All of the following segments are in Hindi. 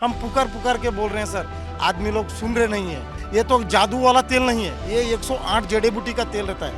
हम पुकार पुकार के बोल रहे हैं सर, आदमी लोग सुन रहे नहीं है। ये तो जादू वाला तेल नहीं है, ये 108 जड़ी बूटी का तेल रहता है।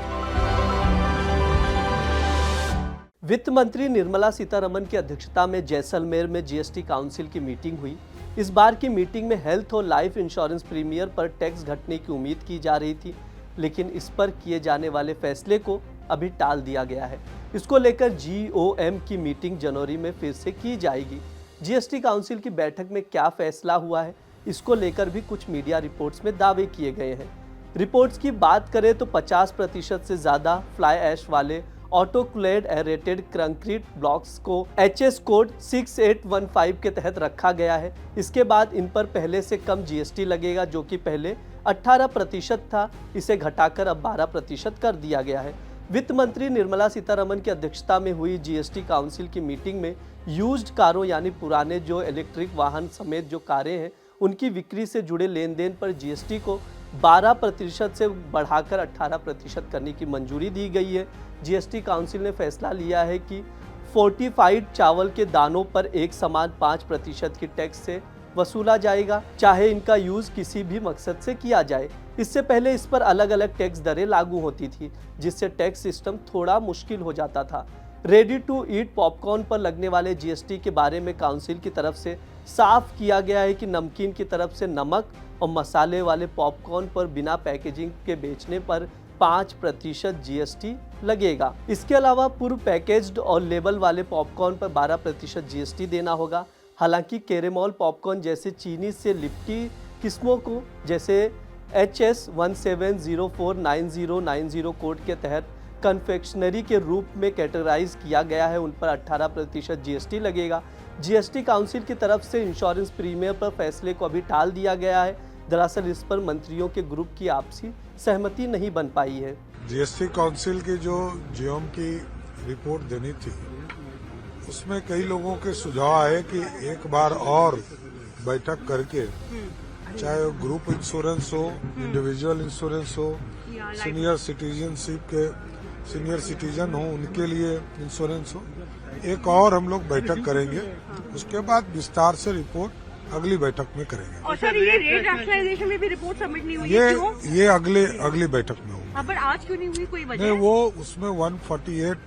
वित्त मंत्री निर्मला सीतारमण की अध्यक्षता में जैसलमेर में जीएसटी काउंसिल की मीटिंग हुई। इस बार की मीटिंग में हेल्थ और लाइफ इंश्योरेंस प्रीमियर पर टैक्स घटने की उम्मीद की जा रही थी, लेकिन इस पर किए जाने वाले फैसले को अभी टाल दिया गया है। इसको लेकर जीओएम की मीटिंग जनवरी में फिर से की जाएगी। जीएसटी काउंसिल की बैठक में क्या फैसला हुआ है, इसको लेकर भी कुछ मीडिया रिपोर्ट्स में दावे किए गए हैं। रिपोर्ट्स की बात करें तो 50% से ज़्यादा फ्लाई ऐश वाले ऑटोक्लेड एरेटेड कंक्रीट ब्लॉक्स को HS कोड 6815 के तहत रखा गया है। इसके बाद इन पर पहले से कम जीएसटी लगेगा, जो कि पहले 18% था, इसे घटाकर अब 12% कर दिया गया है। वित्त मंत्री निर्मला सीतारमण की अध्यक्षता में हुई जीएसटी काउंसिल की मीटिंग में यूज्ड कारों यानी पुराने जो इलेक्ट्रिक वाहन समेत जो कारें हैं उनकी बिक्री से जुड़े लेन देन पर जीएसटी को 12% से बढ़ाकर 18% करने की मंजूरी दी गई है। जीएसटी काउंसिल ने फैसला लिया है कि फोर्टिफाइड चावल के दानों पर एक समान 5% की टैक्स से वसूला जाएगा, चाहे इनका यूज किसी भी मकसद से किया जाए। इससे पहले इस पर अलग अलग टैक्स दरें लागू होती थी, जिससे टैक्स सिस्टम थोड़ा मुश्किल हो जाता था। रेडी टू ईट पॉपकॉर्न पर लगने वाले जीएसटी के बारे में काउंसिल की तरफ से साफ किया गया है कि नमकीन की तरफ से नमक और मसाले वाले पॉपकॉर्न पर बिना पैकेजिंग के बेचने पर 5% जीएसटी लगेगा। इसके अलावा पूर्व पैकेज्ड और लेबल वाले पॉपकॉर्न पर 12% जीएसटी देना होगा। हालांकि कैरेमल पॉपकॉर्न जैसे चीनी से लिपटी किस्मों को जैसे HS 17049090 कोड के तहत कन्फेक्शनरी के रूप में कैटेगराइज किया गया है, उन पर 18% जीएसटी लगेगा। जीएसटी काउंसिल की तरफ से इंश्योरेंस प्रीमियर पर फैसले को अभी टाल दिया गया है। दरअसल इस पर मंत्रियों के ग्रुप की आपसी सहमति नहीं बन पाई है। जीएसटी काउंसिल की जो जीओएम की रिपोर्ट देनी थी, उसमें कई लोगों के सुझाव आए कि एक बार और बैठक करके, चाहे वो ग्रुप इंश्योरेंस हो, इंडिविजुअल इंश्योरेंस हो, सीनियर सिटीजन हो उनके लिए इंश्योरेंस हो, एक और हम लोग बैठक करेंगे। उसके बाद विस्तार से रिपोर्ट अगली बैठक में करेंगे। और सर ये रेट रैशनलाइजेशन में भी रिपोर्ट सबमिट नहीं हुई है, ये अगली बैठक में होगी। पर आज क्यों नहीं हुई, कोई वजह? नहीं, वो उसमें 148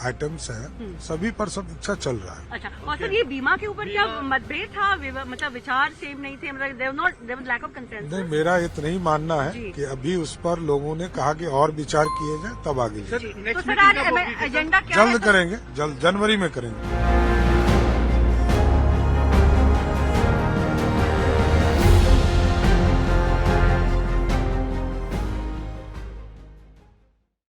आइटम्स हैं, सभी पर समीक्षा चल रहा है। अच्छा, और सर ये बीमा के ऊपर क्या मतभेद था, मतलब विचार सेम नहीं थे, मतलब there was lack of consensus? नहीं, मेरा इतना ही मानना है कि अभी उस पर लोगों ने कहा कि और विचार किए जाए तब आगे। तो सर आज एजेंडा क्या जल्द करेंगे, जल्द जनवरी में करेंगे।